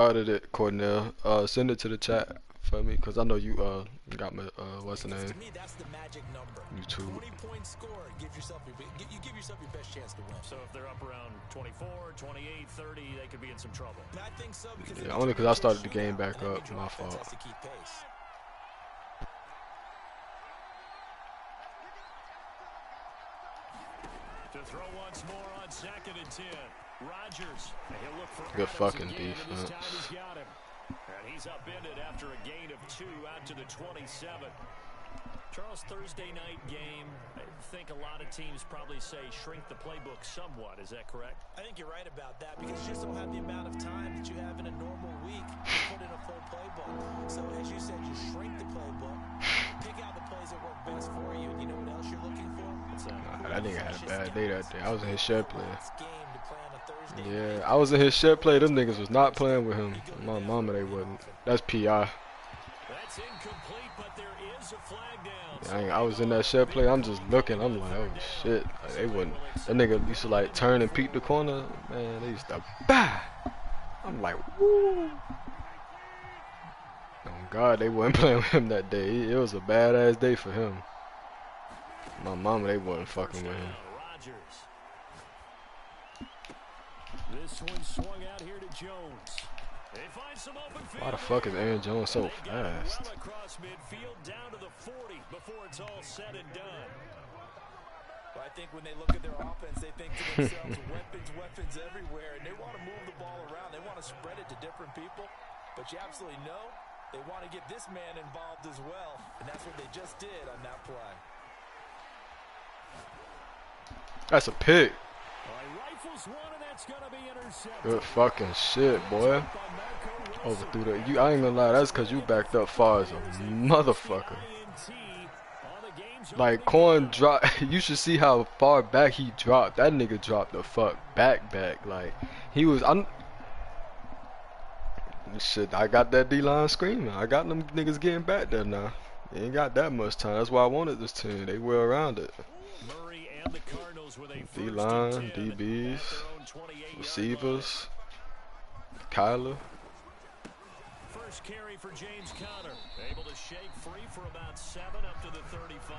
Started it, Cornell. Send it to the chat for me, cause I know you got my what's the Because name? to me, that's the magic number. YouTube. 20-point score gives yourself you give yourself your best chance to win. So if they're up around 24, 28, 30, they could be in some trouble. And I think so because Yeah, only cause I started the game back up. My fault. has to keep pace. To throw once more on 2nd and 10. Rodgers. He'll look for Good Adams fucking again, and this defense. time he's got him. And he's upended after a gain of 2 out to the 27. Charles, Thursday night game. I think a lot of teams probably say shrink the playbook somewhat. Is that correct? I think you're right about that because you just don't have the amount of time that you have in a normal week to put in a full playbook. So as you said, you shrink the playbook, pick out the plays that work best for you, and you know what else you're looking for? What's that? That nigga had a bad day that day. I was in his shed play. Game to play on a Thursday Yeah, night. I was in his shed play. Them niggas was not playing with him. My mama, they wasn't. That's PI. That's incomplete, but there is a flag down. I was in that shed play. I'm just looking. I'm like, oh shit. Like, they wouldn't. That nigga used to like turn and peek the corner. Man, they used to bah. I'm like, woo. Oh God, they wasn't playing with him that day. It was a badass day for him. My mama, they wasn't fucking with him. This one swung out here to Jones. They find some open field. Why the fuck is Aaron Jones so fast? Well across midfield down to the 40 before it's all said and done. Well, I think when they look at their offense, they think to themselves, weapons everywhere, and they want to move the ball around. They want to spread it to different people, but you absolutely know they want to get this man involved as well, and that's what they just did on that play. That's a pick. Rifles one, and that's gonna be intercepted. Good fucking shit, boy. Overthrew that. I ain't gonna lie, that's cause you backed up far as a motherfucker. Like Corn dropped. You should see how far back he dropped. That nigga dropped the fuck back. Like he was. Shit, I got that D-line screaming. I got them niggas getting back there now. They ain't got that much time. That's why I wanted this team. They well around it. D-line, DBs, receivers, Kyler. First carry for James Conner. Able to shake free for about 7 up to the 35.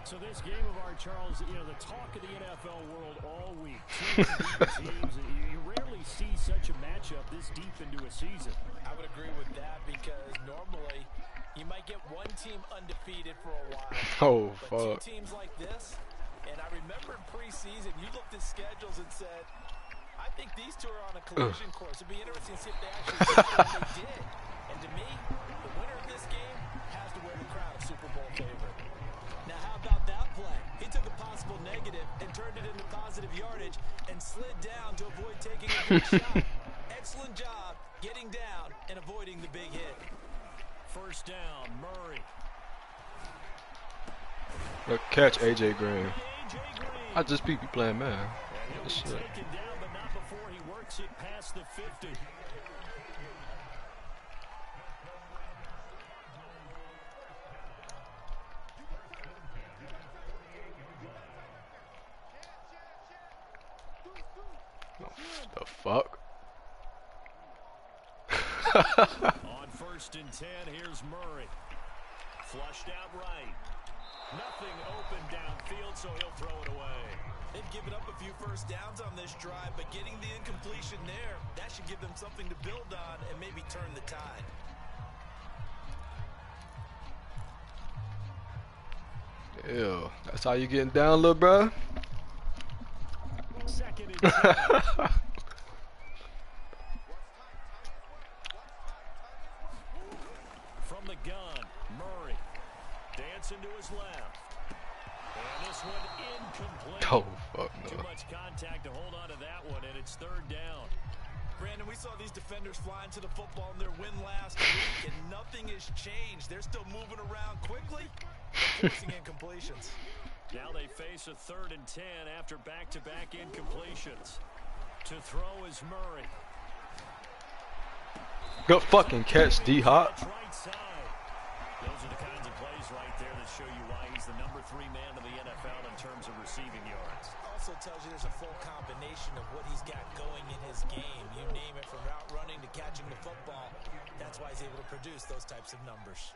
So this game of our Charles, you know, the talk of the NFL world all week. Two teams, you rarely see such a matchup this deep into a season. I would agree with that because normally you might get one team undefeated for a while. Oh, but fuck. 2 teams like this, and I remember in preseason, you looked at schedules and said, I think these two are on a collision course. It'd be interesting to see if they actually did what they did. And to me, the winner of this game has to wear the crown of Super Bowl favorite. Now, how about that play? He took a possible negative and turned it into positive yardage and slid down to avoid taking a big shot. Excellent job getting down and avoiding the big hit. First down, Murray. Look, catch AJ Green. I just peep you playing, man. Shit. Taken down, but not before he works it past the 50. The fuck? On 1st and 10, here's Murray. Flushed out right. Nothing open downfield, so he'll throw it away. They've given up a few first downs on this drive, but getting the incompletion there, that should give them something to build on and maybe turn the tide. Ew, that's how you getting down, little bro? 2nd and 10. From the gun, Murray. Dancing to his left. And this one incomplete. Oh, fuck Too no. much contact to hold on to that one, and it's 3rd down. Brandon, we saw these defenders flying to the football in their win last week, and nothing has changed. They're still moving around quickly, forcing incompletions. Now they face a 3rd and 10 after back-to-back incompletions. To throw is Murray. Good fucking catch, D-Hop. Right side. Those are the kinds of plays right there that show you why he's the #3 man in the NFL in terms of receiving yards. Also tells you there's a full combination combination of what he's got going in his game. You name it, from route running to catching the football. That's why he's able to produce those types of numbers.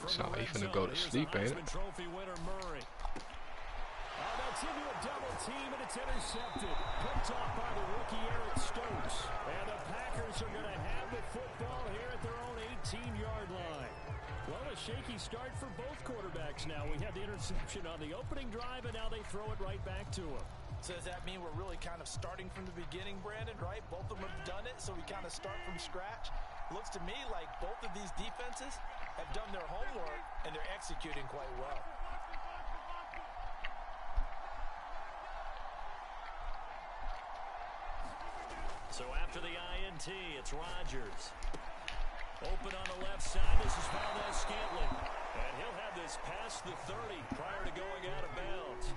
Sound like he finna go to sleep, ain't it? Trophy winner Murray. That's into a double team, and it's intercepted. Picked off by the rookie Eric Stokes. And the Packers are going to have the football here at their own 18-yard line. Well, a shaky start for both quarterbacks now. We had the interception on the opening drive, and now they throw it right back to him. So does that mean we're really kind of starting from the beginning, Brandon, right? Both of them have done it, so we kind of start from scratch. Looks to me like both of these defenses have done their homework, and they're executing quite well. So after the INT, it's Rodgers. Open on the left side, this is Valdez-Scantling. And he'll have this past the 30 prior to going out of bounds.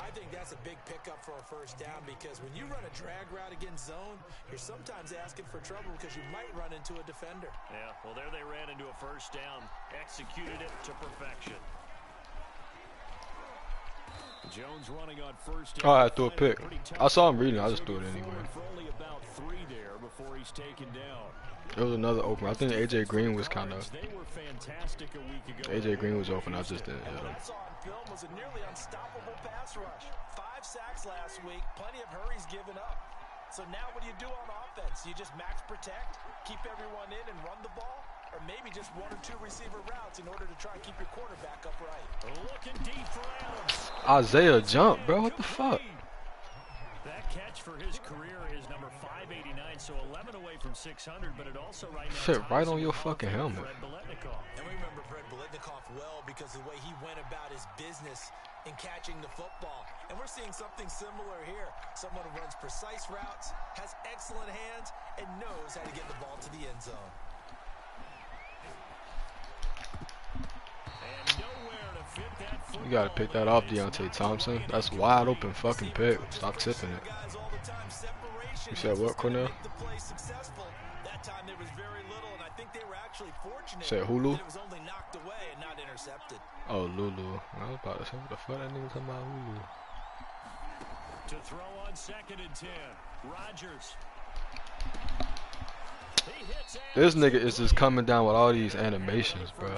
I think that's a big pickup for a first down, because when you run a drag route against zone, you're sometimes asking for trouble because you might run into a defender. Yeah, well, there they ran into a first down, executed it to perfection. Jones running on first down. Oh, I threw a pick. I saw him reading. I just threw it anyway. For only about 3 there before he's taken down. There was another open. I think AJ Green was kind of. They were fantastic a week ago. AJ Green was open. I just didn't hit What him. I saw on film was a nearly unstoppable pass rush. 5 sacks last week. Plenty of hurries given up. So now what do you do on offense? You just max protect, keep everyone in and run the ball? Or maybe just 1 or 2 receiver routes in order to try and keep your quarterback upright? Looking deep for Adams. Isaiah jump, bro. What the fuck? That catch for his career is number 589, so 11 away from 600, but it also right now Fit right on your fucking helmet. And we remember Fred Biletnikoff well because of the way he went about his business in catching the football. And we're seeing something similar here. Someone who runs precise routes, has excellent hands, and knows how to get the ball to the end zone. You gotta pick that off, Deontay Thompson. That's wide open fucking pick. Stop tipping it. You said what, Cornell? Said Hulu? Oh, Lulu. I was about to say, what the fuck that nigga talking about Hulu? To throw on 2nd and 10. Rodgers. This nigga is just coming down with all these animations, bro.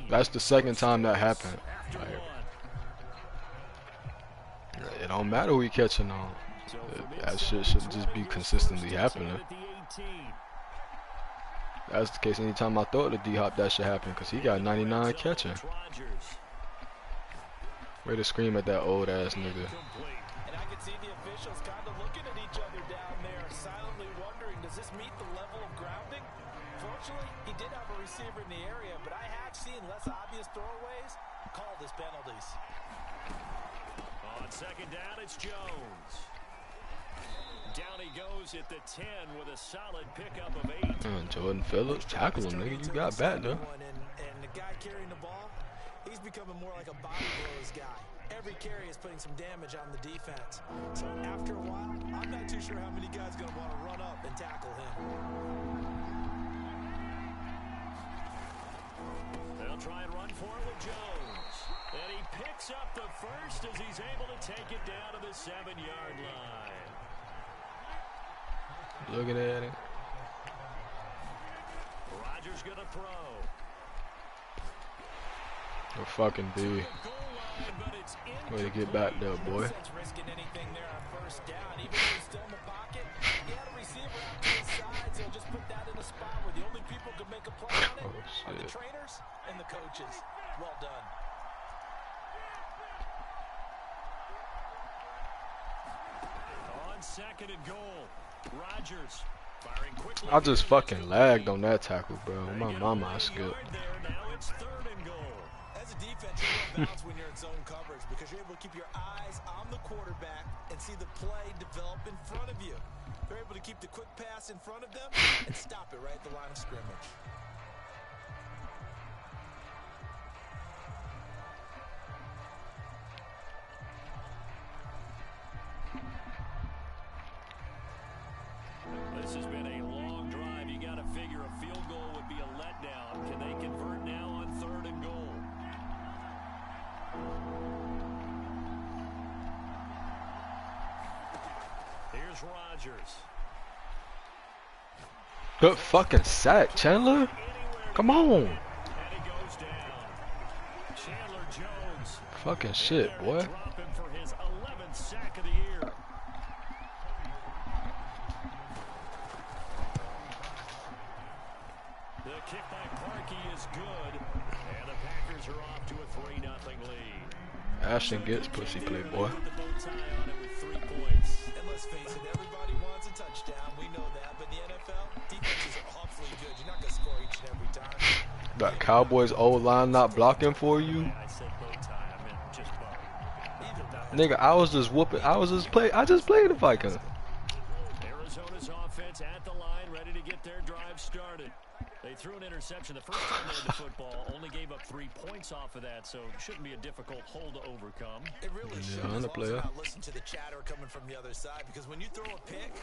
That's the second time that happened. Like, it don't matter who he catching on. That shit should just be consistently happening. That's the case anytime I throw it to D-Hop, that should happen, because he got 99 catching. Way to scream at that old ass nigga. And I can see the officials kind of looking at each other down there, silently wondering, does this meet the level of grounding? Fortunately, he did have a receiver in the area, but I have seen less obvious throwaways called as penalties. On 2nd down, it's Jones. Down he goes at the 10 with a solid pickup of 8. Jordan Phillips, tackle him, nigga. You got back though. And the guy carrying the ball, he's becoming more like a body blows guy. Every carry is putting some damage on the defense. So after a while, I'm not too sure how many guys are going to want to run up and tackle him. They'll try and run for it with Jones. And he picks up the first as he's able to take it down to the 7-yard line. Looking at it. Rodgers gonna throw. The fucking B. Way to get back there, boy. Risking anything there on first down, even though he's still in the pocket. He had a receiver out to his side, so just put that in a spot where the only people who can make a play on it are the trainers and the coaches. Well done. On 2nd and goal, Rodgers firing quickly. I just fucking lagged on that tackle, bro. My mama, I skipped. Now it's 3rd and goal. As a defense, you're bounce when you're in zone coverage because you're able to keep your eyes on the quarterback and see the play develop in front of you. They're able to keep the quick pass in front of them and stop it right at the line of scrimmage. This has been a long drive. You got to figure a field goal would be down. Can they convert now on 3rd and goal? Here's Rodgers. Good fucking sack, Chandler. Come on. And he goes down. Chandler Jones. Fucking shit, boy. Drop him for his 11th sack of the year. The kick by Parkey is good, and the Packers are off to a 3-0 lead. Ashton gets pussy play, boy. Put the bow tie on it with 3 points. And let's face it, everybody wants a touchdown. We know that. But in the NFL, defenses are awfully good. You're not going to score each and every time. That Cowboys old line not blocking for you, I said bow tie, I meant just bow. Either way, nigga. I just played the Vikings. Arizona's offense at the line, ready to get their drive started. They threw an interception the first time they had the football, only gave up 3 points off of that, so it shouldn't be a difficult hole to overcome. it really should. I'm As the long as player. you're not listen to the chatter coming from the other side, because when you throw a pick,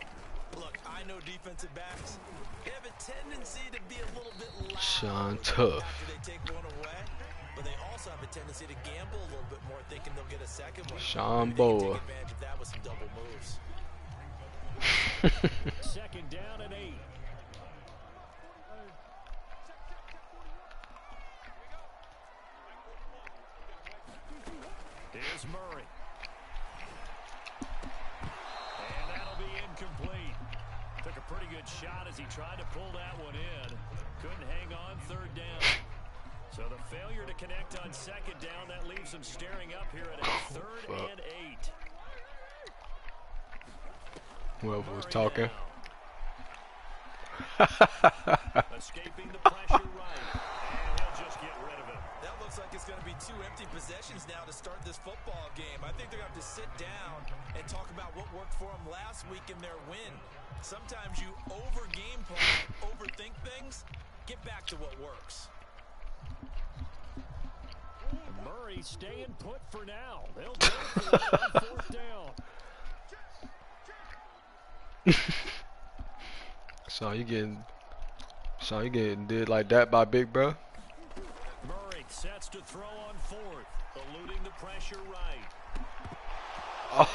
look, I know defensive backs, they have a tendency to be a little bit loud Sean Tough. after they take one away, but they also have a tendency to gamble a little bit more, thinking they'll get a second one. Sean Maybe they can Boa. take advantage of that with some double moves. 2nd down and 8. Here's Murray. And that'll be incomplete. Took a pretty good shot as he tried to pull that one in. Couldn't hang on 3rd down. So the failure to connect on 2nd down, that leaves him staring up here at a 3rd and 8. Whoever was talking. Escaping the pressure right. And he'll just get rid of it. That looks like it's going to be 2 empty possessions now to start this football game. I think they're going to have to sit down and talk about what worked for them last week in their win. Sometimes you over-game plan, overthink things. Get back to what works. Murray staying put for now. They'll go for it on 4th down. So you getting did like that by Big Bro? Murray sets to throw on 4th, eluding the pressure right.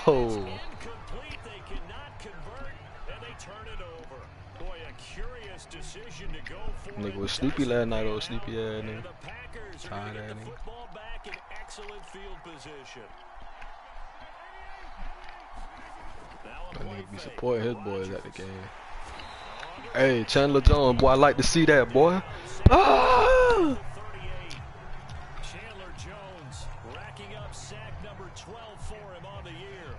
Oh, Incomplete, they cannot convert, and they turn it over. Boy, a curious decision to go for nigga it. was sleepy last night, old sleepy ass And nigga. the Packers are Tired going to get ass the nigga. football back in excellent field position. Now a That play nigga be fake. supporting his boys at the Rodgers. game. Hey, Chandler Jones, boy, I like to see that, boy. Ah! 38. Chandler Jones racking up sack number 12 for him on the year.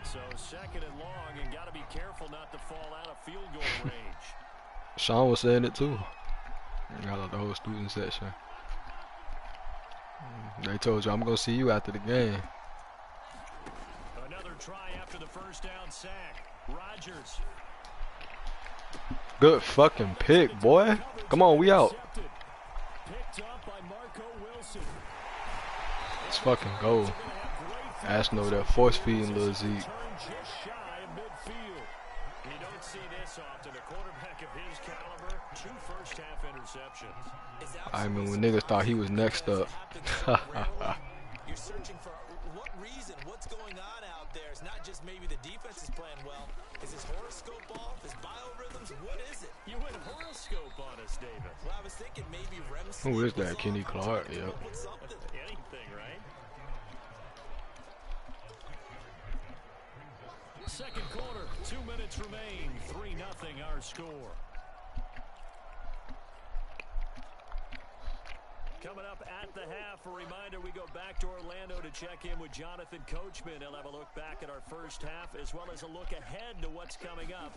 So 2nd and long, and got to be careful not to fall out of field goal range. Sean was saying it too. Got out the whole student section. They told you I'm gonna see you after the game. Another try after the first down sack. Rodgers. Good fucking pick, boy. Come on, we out. Intercepted. Picked up by Marco Wilson. Let's fucking go. Ash know that force feeding Lil Zeke. Turn just shy of midfield. You don't see this often. A quarterback of his caliber, 2 first-half interceptions. I mean, when niggas thought he was next up. You're searching for what reason, what's going on out there. It's not just maybe the defense is playing well. Is his horoscope off? His biorhythms? What is it? You went horoscope on us, David. Well, I was thinking maybe REM Who is sleep that? was Kenny off. Clark? Come Yep. up with something. Anything, right? Second quarter, 2 minutes remain. 3-0 our score. Coming up at the half, a reminder we go back to Orlando to check in with Jonathan Coachman. He'll have a look back at our first half as well as a look ahead to what's coming up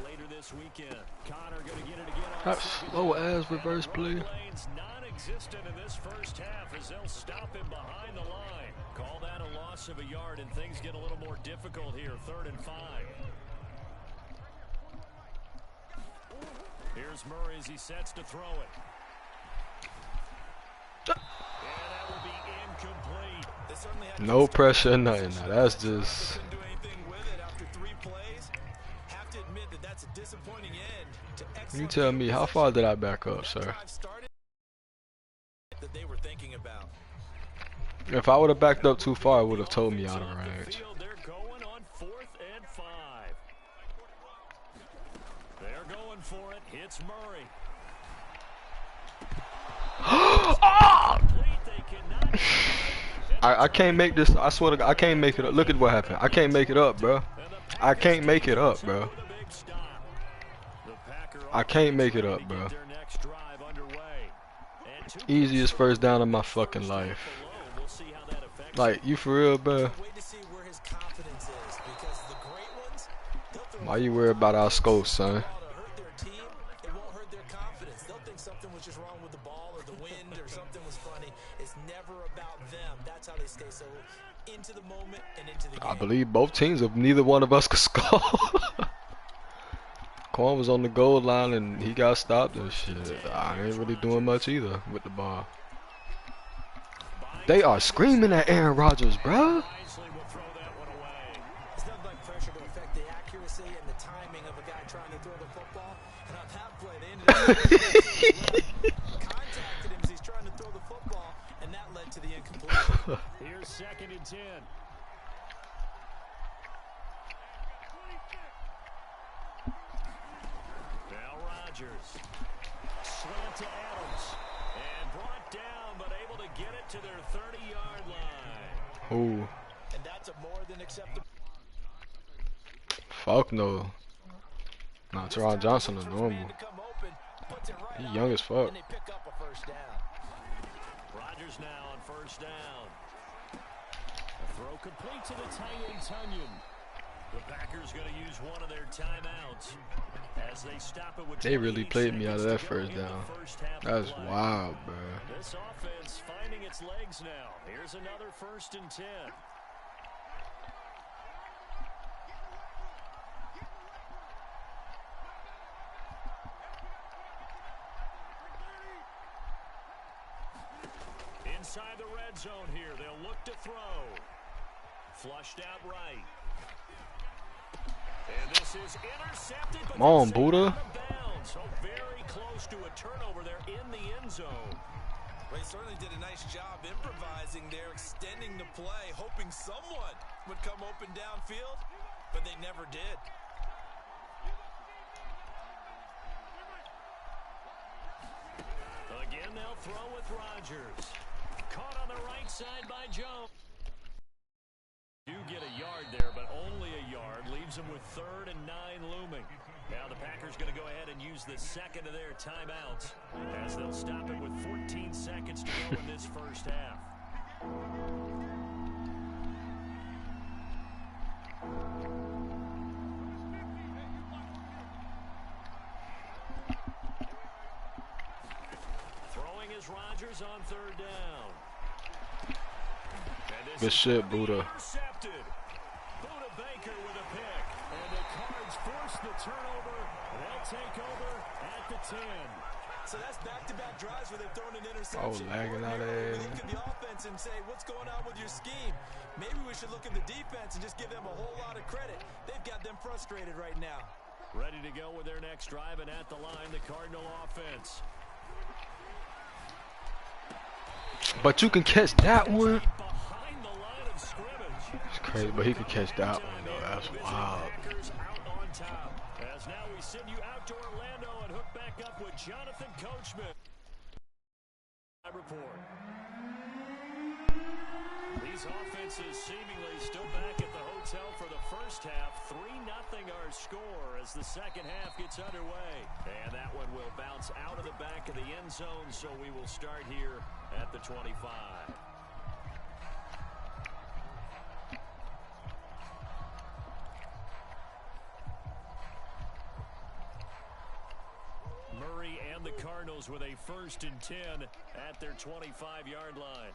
later this weekend. Connor going to get it again on That second slow down. ass reverse play. Lane's non-existent in this first half as they'll stop him behind the line. Call that a loss of a yard, and things get a little more difficult here. 3rd and 5. Here's Murray as he sets to throw it. And that will be incomplete. They certainly had No pressure, nothing. Now that's just. couldn't do anything with it after 3 plays. Have to admit that that's a disappointing end to You tell me, how far did I back up, sir? That they were thinking about. If I would have backed up too far, it would have told me out of range. They're going on 4th and 5. They're going for it. Hits Murray. I can't make this. I swear to God, I can't make it up. Look at what happened. I can't make it up, bro. I can't make it up, bro. I can't make it up, bro. Easiest first down of my fucking life. Like, you for real, bro? Why you worried about our score, son? I believe both teams, if neither one of us could score. Quan was on the goal line and he got stopped and shit. I ain't really doing much either with the ball. They are screaming at Aaron Rodgers, bro. It's not like pressure to affect the accuracy and the timing of a guy trying to throw the football. And on that play, they ended up contacted him as he's trying to throw the football, and that led to the incompletion. Here's 2nd and 10. Now Rodgers. Slant to Adams. And brought down, but able to get it to their 30-yard line. Ooh. And that's a more than acceptable. Fuck no. Nah, Teron Johnson is normal. He young as fuck. And they pick up a first down. Rodgers now on 1st down. A throw complete to the tight end, Tunyon. The Packers going to use one of their timeouts as they stop it with. They really played me out of that first down. That's wild, bro. This offense finding its legs now. Here's another 1st and 10. Inside the red zone here, they'll look to throw. Flushed out right. And this is intercepted. Come on, Buddha. So very close to a turnover there in the end zone. Well, he certainly did a nice job improvising there, extending the play, hoping someone would come open downfield, but they never did. Again, they'll throw with Rodgers. Caught on the right side by Jones. Do get a yard there, but only a yard. Leaves them with 3rd and 9 looming. Now the Packers going to go ahead and use the second of their timeouts as they'll stop it with 14 seconds to go in this first half. Throwing is Rodgers on 3rd down. Good shit, Buddha. Buddha Baker with a pick. And the Cards force the turnover. They'll take over at the 10. So that's back-to-back drives where they've thrown an interception. Oh, lagging out of there. Look at the offense and say, what's going on with your scheme? Maybe we should look at the defense and just give them a whole lot of credit. They've got them frustrated right now. Ready to go with their next drive, and at the line, the Cardinal offense. But you can catch that one. Behind the line of scrimmage. It's crazy, but he could catch that one, though. That's wild. Out on top. As now we send you out to Orlando and hook back up with Jonathan Coachman. Report. These offenses seemingly still back at the hotel for the first half. 3-0 our score as the second half gets underway. And that one will bounce out of the back of the end zone, so we will start here at the 25. Murray and the Cardinals with a 1st and 10 at their 25-yard line.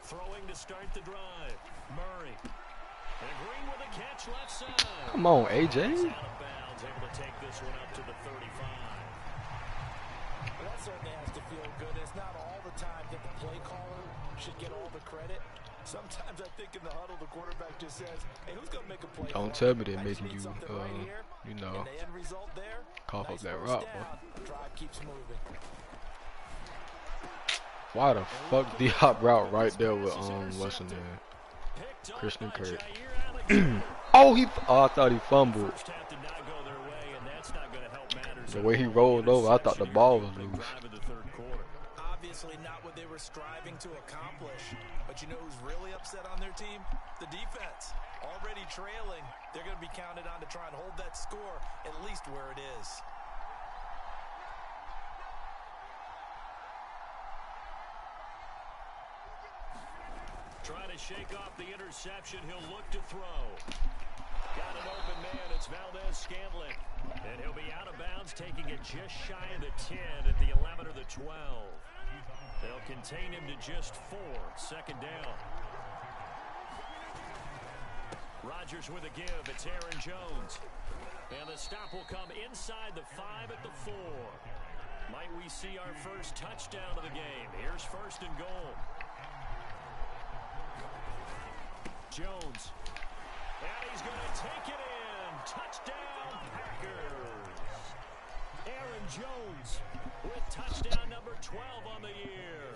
Throwing to start the drive. Murray. And Green with a catch left side. Come on, AJ. Out of bounds, able to take this one up to the 35. Well, that certainly has to feel good. It's not all the time that the play caller should get all the credit. Sometimes I think in the huddle, the quarterback just says, hey, who's going to make a play? Don't tell me they're I just making need you, something right here. you And know, the end result there, cough nice up that first rock, down. boy. Drive keeps moving. Why the fuck the hop route right there with what's his name? Christian Kirk. Oh, I thought he fumbled. The way he rolled over, I thought the ball was loose. Obviously not what they were striving to accomplish, but you know who's really upset on their team? The defense. Already trailing, they're going to be counted on to try and hold that score at least where it is. Trying to shake off the interception, he'll look to throw. Got an open man, it's Valdez-Scantling. And he'll be out of bounds, taking it just shy of the 10 at the 11 or the 12. They'll contain him to just 4, second down. Rodgers with a give, it's Aaron Jones. And the stop will come inside the 5 at the 4. Might we see our first touchdown of the game? Here's first and goal. Jones. And he's going to take it in. Touchdown, Packers. Aaron Jones with touchdown number 12 on the year.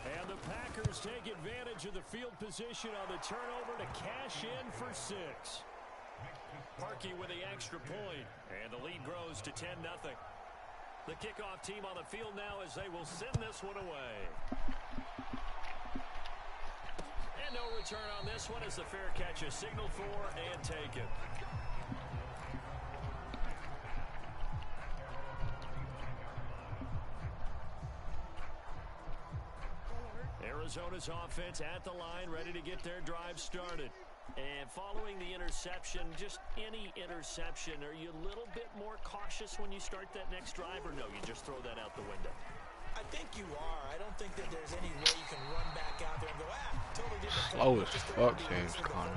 And the Packers take advantage of the field position on the turnover to cash in for 6. Parkey with the extra point. And the lead grows to 10-0. The kickoff team on the field now as they will send this one away. And no return on this one as the fair catch is signaled for and taken. Arizona's offense at the line, ready to get their drive started. And following the interception, just any interception, are you a little bit more cautious when you start that next drive, or no, you just throw that out the window? I think you are. I don't think that there's any way you can run back out there and go, totally different. Slow as fuck, James Conner.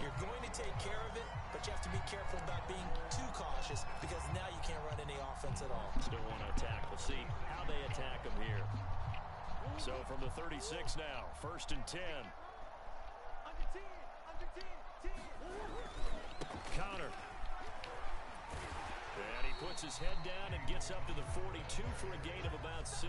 You're going to take care of it, but you have to be careful about being too cautious because now you can't run any offense at all. Still want to attack. We'll see how they attack them here. So from the 36 now, first and 10. Conner. And he puts his head down and gets up to the 42 for a gain of about 6.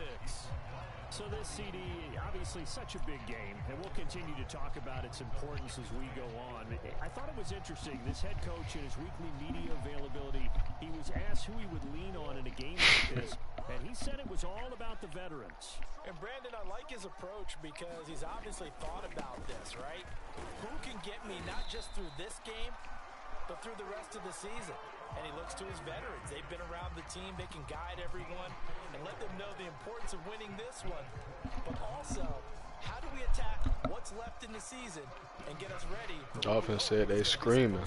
So this CD, obviously such a big game, and we'll continue to talk about its importance as we go on. I thought it was interesting, this head coach in his weekly media availability, he was asked who he would lean on in a game like this, and he said it was all about the veterans. And Brandon, I like his approach because he's obviously thought about this, right? Who can get me not just through this game, but through the rest of the season? And he looks to his veterans.Ey've been around the team. They can guide everyone and let them know the importance of winning this one. But also, how do we attack what's left in the season and get us ready for the offense said they screaming.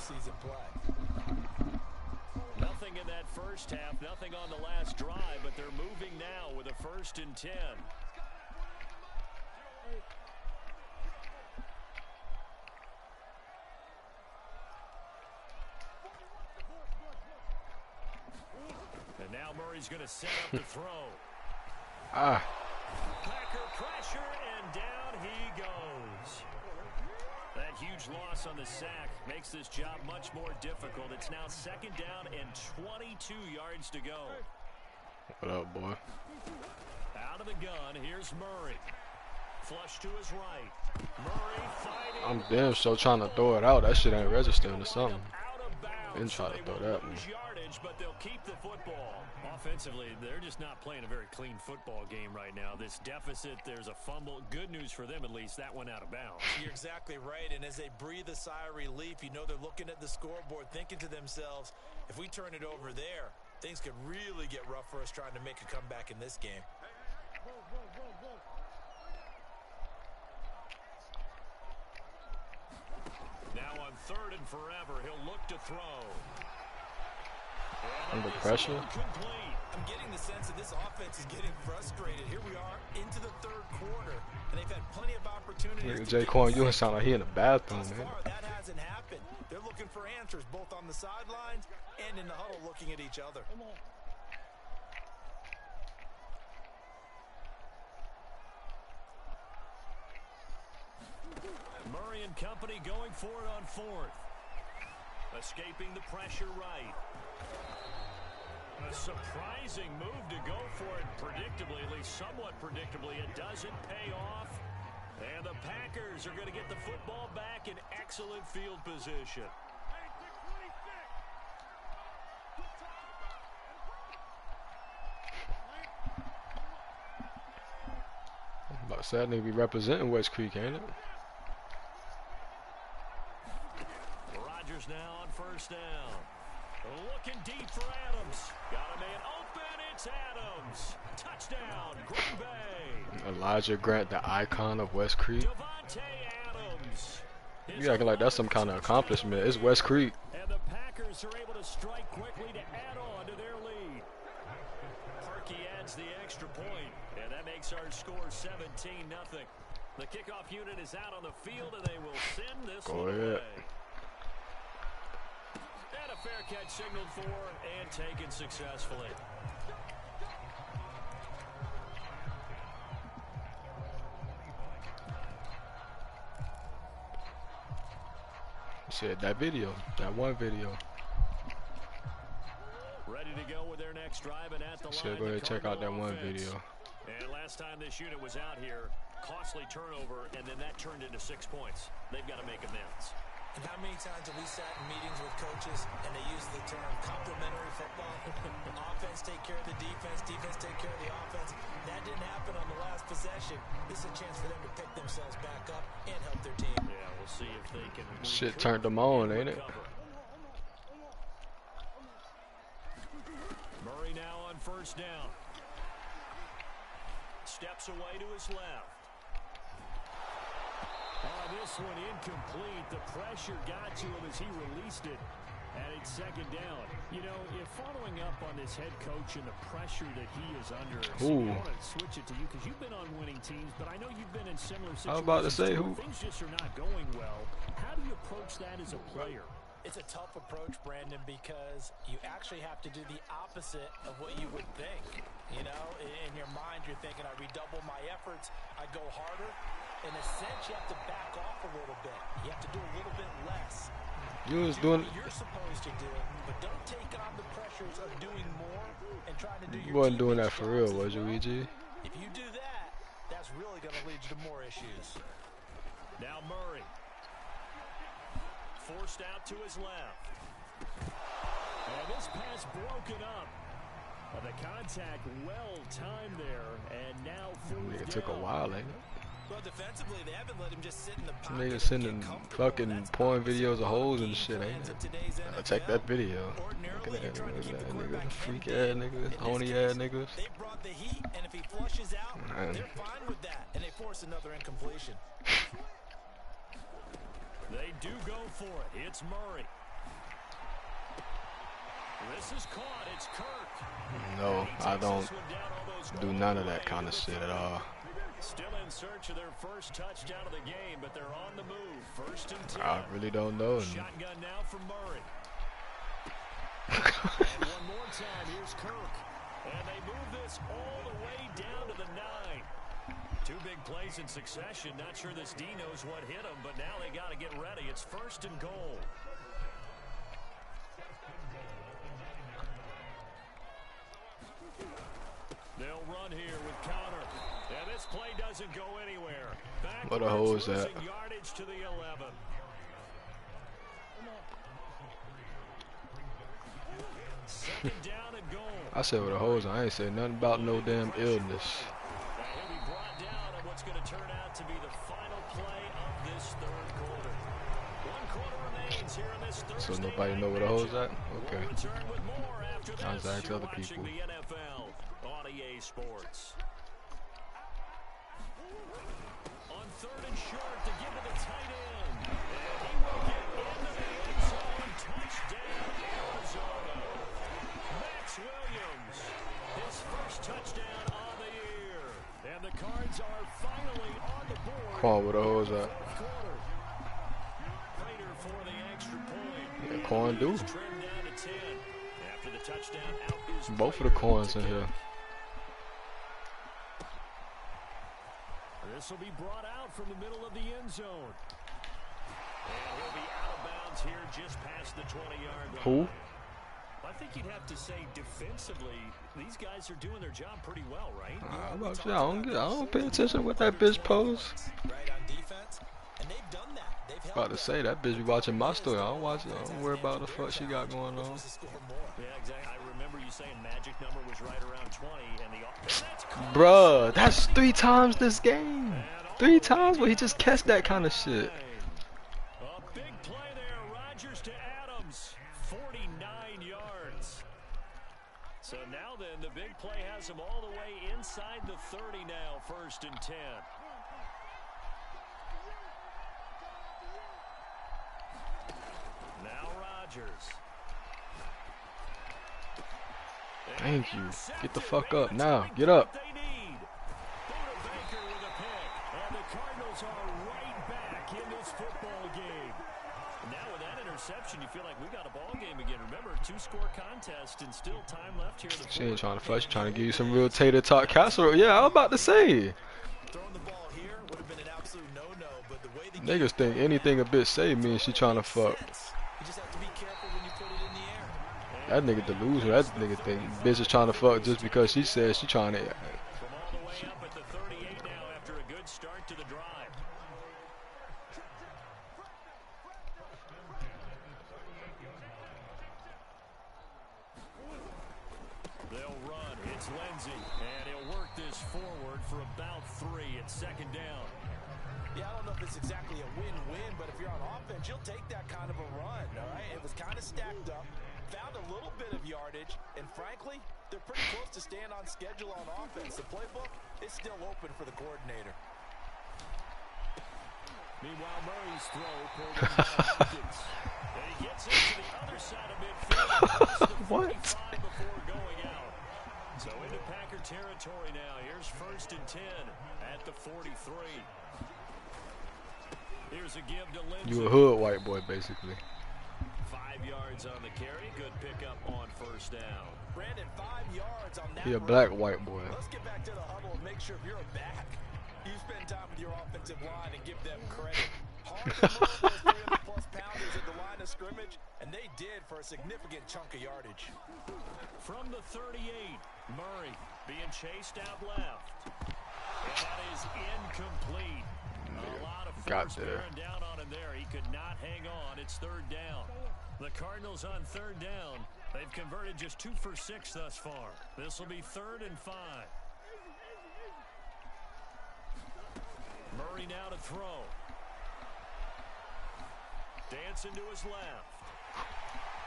Nothing in that first half, nothing on the last drive, but they're moving now with a first and 10. And now Murray's going to set up the throw. Packer pressure, and down he goes. That huge loss on the sack makes this job much more difficult. It's now second down and 22 yards to go. What up, boy? Out of the gun, here's Murray. Flush to his right. Murray fighting. I'm damn sure trying to throw it out. That shit ain't registering or something. Didn't try to throw that one. But they'll keep the football. Offensively, they're just not playing a very clean football game right now. This deficit, there's a fumble. Good news for them, at least. That went out of bounds. You're exactly right. And as they breathe a sigh of relief, you know they're looking at the scoreboard, thinking to themselves, if we turn it over there, things could really get rough for us trying to make a comeback in this game. Now on third and forever, he'll look to throw. Under pressure. I'm getting the sense that this offense is getting frustrated. Here we are into the third quarter, and they've had plenty of opportunities. Jaquan Ewing sound like he in the bathroom, man. That hasn't happened. They're looking for answers both on the sidelines and in the huddle, looking at each other. Murray and company going for it on fourth. Escaping the pressure right. A surprising move to go for it predictably, at least somewhat predictably. It doesn't pay off. And the Packers are going to get the football back in excellent field position. About said nigga be representing West Creek, ain't it? Rodgers now on first down. Looking deep for Adams. Got a man open. It's Adams. Touchdown, Green Bay. Elijah Grant, the icon of West Creek. Devontae Adams. You acting like that's some kind of accomplishment. It's West Creek. And the Packers are able to strike quickly to add on to their lead. Parkey adds the extra point, and that makes our score 17-0. The kickoff unit is out on the field, and they will send this one away. And a fair catch signaled for and taken successfully. Said that video, that one video. Ready to go with their next drive, and at the line, Go ahead and check out that one video. And last time this unit was out here, costly turnover, and then that turned into 6 points. They've got to make amends. And how many times have we sat in meetings with coaches and they use the term complementary football? Offense take care of the defense, defense take care of the offense. That didn't happen on the last possession. This is a chance for them to pick themselves back up and help their team. Yeah, we'll see if they can. Shit turned them on, ain't it? Murray now on first down. Steps away to his left. This one incomplete. The pressure got to him as he released it. And it's second down. You know, if following up on this head coach and the pressure that he is under, so I want to switch it to you because you've been on winning teams, but I know you've been in similar situations. I was about to say, things just are not going well. How do you approach that as a player? It's a tough approach, Brandon, because you actually have to do the opposite of what you would think. You know, in your mind, you're thinking, I redouble my efforts, I go harder. In a sense, you have to back off a little bit. You have to do a little bit less. You was doing. You're supposed to do it, but don't take on the pressures of doing more and trying to do your. You wasn't doing that for real, was you, EG? If you do that, that's really going to lead you to more issues. Now Murray. Forced out to his left. And this pass broken up. The contact well timed there, and now It took a while, ain't it? Well, defensively, they haven't let him just sit in the pocket. Niggas sending fucking porn videos of holes and shit, ain't it? I check that video. Look at that nigga, freak ass niggas, horny ass niggas. They brought the heat, and if he flushes out, they're fine with that, and they force another incompletion. They do go for it. It's Murray. This is caught. It's Kirk. No, I don't do none of that kind of shit at all. Still in search of their first touchdown of the game, but they're on the move. First and 10. I really don't know. Shotgun now for Murray. And one more time, here's Kirk. And they move this all the way down to the 9. Two big plays in succession. Not sure this D knows what hit him, but now they got to get ready. It's first and goal. They'll run here with Connor. And this play doesn't go anywhere. What a hole is that? Yardage to the 11. Second down and goal. I said with a hose, I ain't say nothing about no damn illness. He'll be brought down on what's going to turn out to be the final play of this third quarter. 1 quarter remains here in this Thursday. So nobody know where the hose at? Okay. We'll return with more after this. I was asking You're other watching people. the NFL on EA Sports. On third and short to give to the tight end. And he will get into the end zone. Touchdown, Arizona. Max Williams, his first touchdown on the year. And the Cards are finally on the board. Come on, where the hose at? Prater for the extra point. Yeah, corn do. Trimmed down to 10. After the touchdown, out is Both of the corns in here. This will be brought out from the middle of the end zone. And he'll be out of bounds here just past the 20-yard line. Who? I think you'd have to say defensively, these guys are doing their job pretty well, right? I'm about to say, I don't pay attention to what that bitch posts. Right on defense, and they've done that. They've held About to say that bitch be watching my story. I don't watch it. I don't worry about the fuck she got going on. Yeah, exactly. I remember you saying magic number was right around 20, and the Bruh, that's 3 times this game. 3 times where he just catch that kind of shit. A big play there, Rodgers to Adams, 49 yards. So now then, the big play has him all the way inside the 30 now, 1st and 10. Now Rodgers. Thank you. Get the fuck up now. Get up. They need. Buda Baker with a pick. And the Cardinals are right back in this football game. Now with that interception, you feel like we got a ball game again. Remember, 2-score contest and still time left here. She ain't trying to fuss. She trying to give you some real tater tot casserole. Yeah, I was about to say. Throwing the ball here would have been an absolute no-no, but the way the Niggas think anything a bit say means she trying to fuck. You just have to be careful when you put it in the air. That nigga delusional. That nigga think bitch is trying to fuck just because she says she trying to. From all the way up at the 38 now after a good start to the drive. They'll run. It's Lindsey. And he'll work this forward for about 3. It's 2nd down. Yeah, I don't know if it's exactly a win-win, but if you're on offense, you'll take that kind of a run, all right? It was kind of stacked up, found a little bit of yardage, and frankly, they're pretty close to staying on schedule on offense. The playbook is still open for the coordinator. Meanwhile, Murray's throw pulled in by Hopkins. And he gets into the other side of midfield. What? Before going out. So into Packer territory now. Here's 1st and 10 at the 43. Here's a give to Lindsey. You a hood white boy, basically. 5 yards on the carry. Good pickup on 1st down. Brandon, 5 yards on that. He a black white boy. Let's get back to the huddle and make sure if you're a back, you spend time with your offensive line and give them credit. Hard to move those 300-plus pounders at the line of scrimmage, and they did for a significant chunk of yardage. From the 38, Murray being chased out left. And that is incomplete. A lot of force bearing down on him there. He could not hang on. It's 3rd down. The Cardinals on 3rd down. They've converted just 2 for 6 thus far. This will be 3rd and 5. Murray now to throw. Dancing to his left.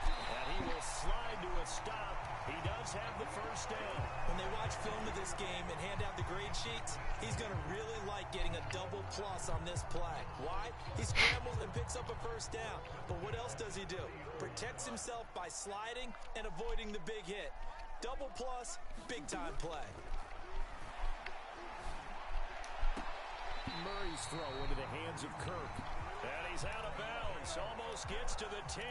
And he will slide to a stop. He does have the 1st down. When they watch film of this game and hand out the grade sheets, he's going to really like getting a double plus on this play. Why? He scrambles and picks up a 1st down. But what else does he do? Protects himself by sliding and avoiding the big hit. Double plus, big time play. Murray's throw into the hands of Kirk. And he's out of bounds. Almost gets to the 10.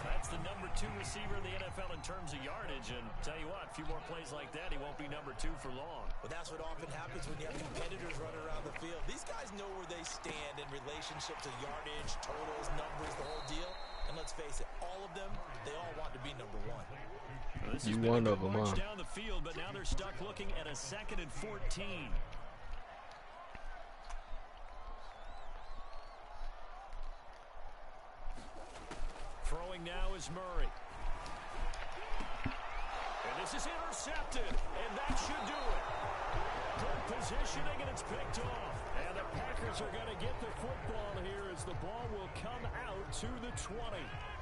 That's the number 2 receiver in the NFL in terms of yardage. And tell you what, a few more plays like that, he won't be number 2 for long. Well, that's what often happens when you have competitors running around the field. These guys know where they stand in relationship to yardage, totals, numbers, the whole deal. And let's face it, all of them, they all want to be number 1. Well, You one of them, huh? Down the field, but now they're stuck looking at a 2nd and 14. Throwing now is Murray. And this is intercepted, and that should do it. Good positioning, and it's picked off. And the Packers are going to get the football here as the ball will come out to the 20.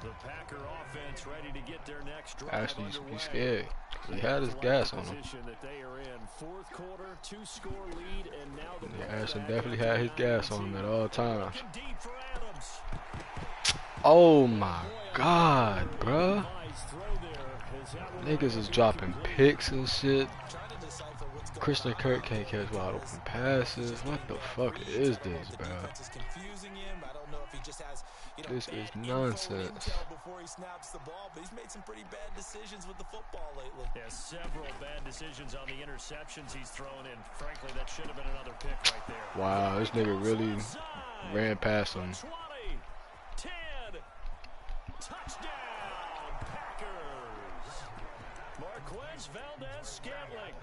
The Packer offense ready to get their next drive Actually, you should be underway. scared. He had his gas on him. Position that they are in. 4th quarter, 2-score lead, and now the Yeah, Ashton definitely had his gas on him at all times. Looking deep for Adams. Oh my God, bruh. Niggas is dropping picks and shit. Trying to decipher what's going Christian on. Kirk can't catch wide open passes. What the fuck is this, The bro? defense is confusing him. I don't know if he just has, This is bad nonsense. intel before he snaps the ball, but he's made some pretty bad decisions with the football lately. Yeah, several bad decisions on the interceptions he's thrown in. Frankly, that should have been another pick right there. Wow, this nigga really ran past him. 20, 10, touchdown, Packers. Marquez Valdez-Scantling,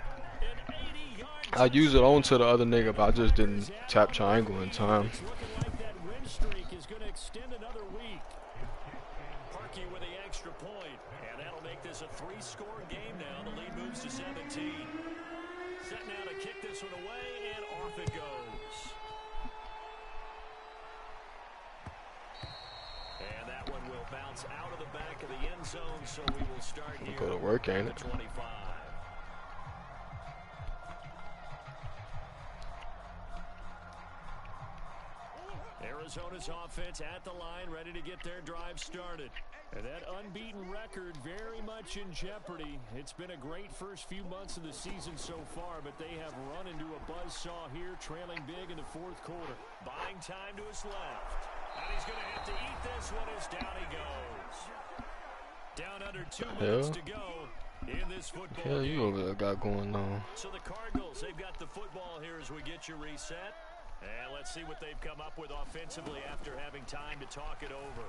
an 80-yard. I used it onto the other nigga, but I just didn't tap triangle in time. It's looking like that win streak is going to extend another week. Parkey with the extra point, and that'll make this a 3-score game now. The lead moves to 17. Set now to kick this one away, and off it goes. And that one will bounce out of the back of the end zone, so we will start here. Go to work, ain't it? 25. Arizona's offense at the line, ready to get their drive started. And that unbeaten record very much in jeopardy. It's been a great first few months of the season so far, but they have run into a buzzsaw here, trailing big in the fourth quarter. Buying time to his left. And he's going to have to eat this one as down he goes. Down under 2 minutes to go in this football Hell, game. you over there got going on. So the Cardinals, they've got the football here as we get you reset. And let's see what they've come up with offensively after having time to talk it over.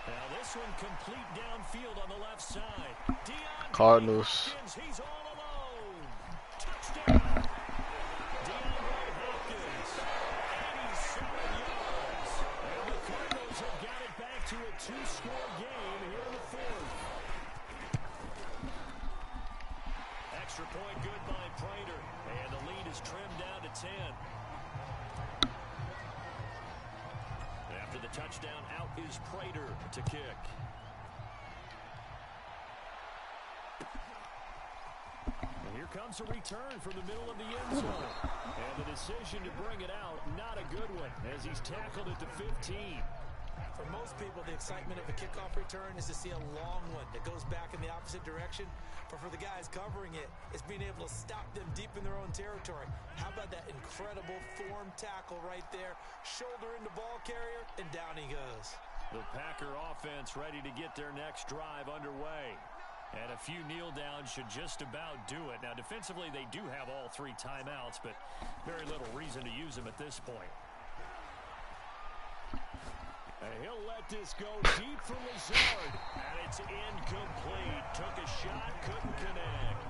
Now this one complete downfield on the left side. Cardinals. He's all alone. Touchdown. DeAndre Hopkins. 87 yards. And the Cardinals have got it back to a 2-score game here in the fourth. Extra point good by Prater. And the lead is trimmed down to 10. After the touchdown, out is Prater to kick. And here comes a return from the middle of the end zone. And the decision to bring it out, not a good one, as he's tackled at the 15. For most people, the excitement of a kickoff return is to see a long one that goes back in the opposite direction. But for the guys covering it, it's being able to stop them deep in their own territory. How about that incredible form tackle right there? Shoulder into ball carrier, and down he goes. The Packer offense ready to get their next drive underway. And a few kneel downs should just about do it. Now, defensively, they do have all 3 timeouts, but very little reason to use them at this point. And he'll let this go deep for Lazard. And it's incomplete. Took a shot, couldn't connect.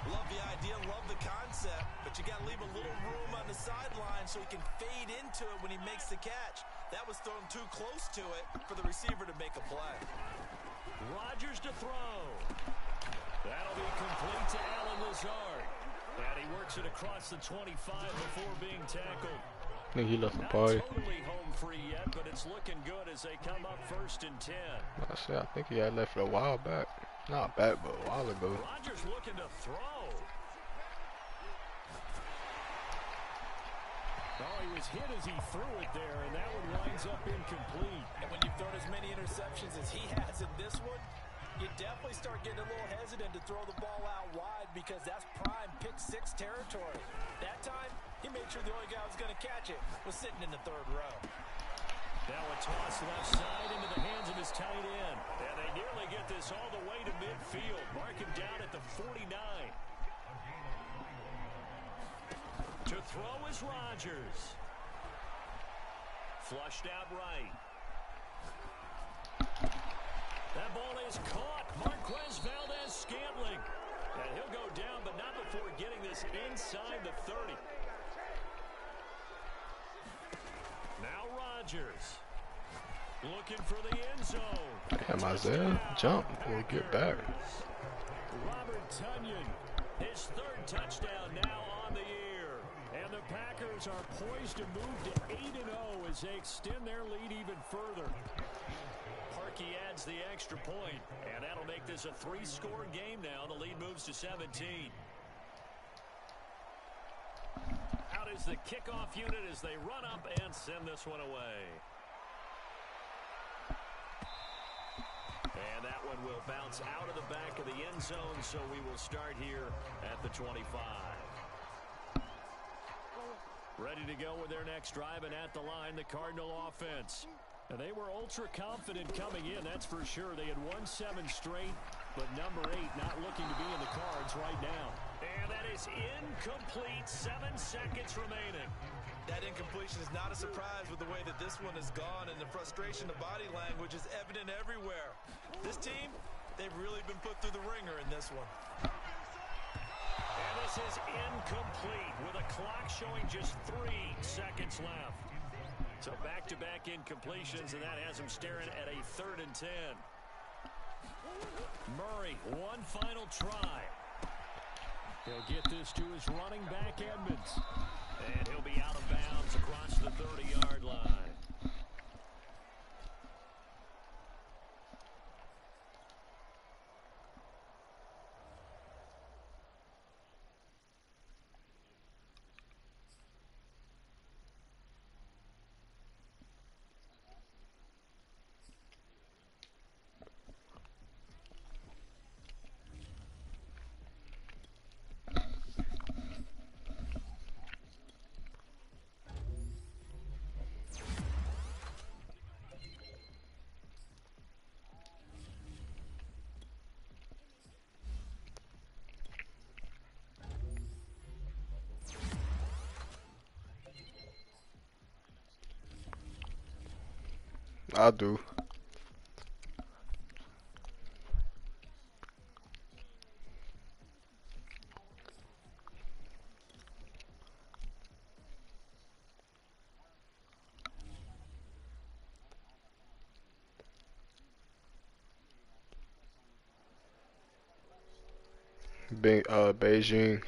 Love the idea, love the concept, but you got to leave a little room on the sideline so he can fade into it when he makes the catch. That was thrown too close to it for the receiver to make a play. Rodgers to throw. That'll be complete to Alan Lazard. And he works it across the 25 before being tackled. I think he left the Not party. totally home free yet, but it's looking good as they come up 1st and 10. I think he had left it a while back. Not back, but a while ago. Rodgers looking to throw. Oh, he was hit as he threw it there, and that one winds up incomplete. And when you've thrown as many interceptions as he has in this one, you definitely start getting a little hesitant to throw the ball out wide because that's prime pick-6 territory. That time, he made sure the only guy who was going to catch it was sitting in the 3rd row. Now a toss left side into the hands of his tight end. And they nearly get this all the way to midfield. Mark him down at the 49. To throw is Rodgers. Flushed out right. That ball is caught. Marquez Valdez-Scantling. And he'll go down, but not before getting this inside the 30. Now Rodgers. Looking for the end zone. Damn, Isaiah, jump. We'll get back. Robert Tonyan, his 3rd touchdown now on the year. And the Packers are poised to move to 8-0 as they extend their lead even further. Parkey adds the extra point, and that'll make this a 3-score game now. The lead moves to 17. Out is the kickoff unit as they run up and send this one away. And that one will bounce out of the back of the end zone, so we will start here at the 25. Ready to go with their next drive, and at the line, the Cardinal offense. And they were ultra confident coming in, that's for sure. They had won 7 straight, but number 8 not looking to be in the cards right now. And that is incomplete. 7 seconds remaining. That incompletion is not a surprise with the way that this one has gone, and the frustration, the body language is evident everywhere. This team, they've really been put through the ringer in this one. And this is incomplete with a clock showing just 3 seconds left. So back-to-back incompletions, and that has him staring at a 3rd and 10. Murray, one final try. He'll get this to his running back, Edmonds. And he'll be out of bounds across the 30-yard line. I do. Beijing.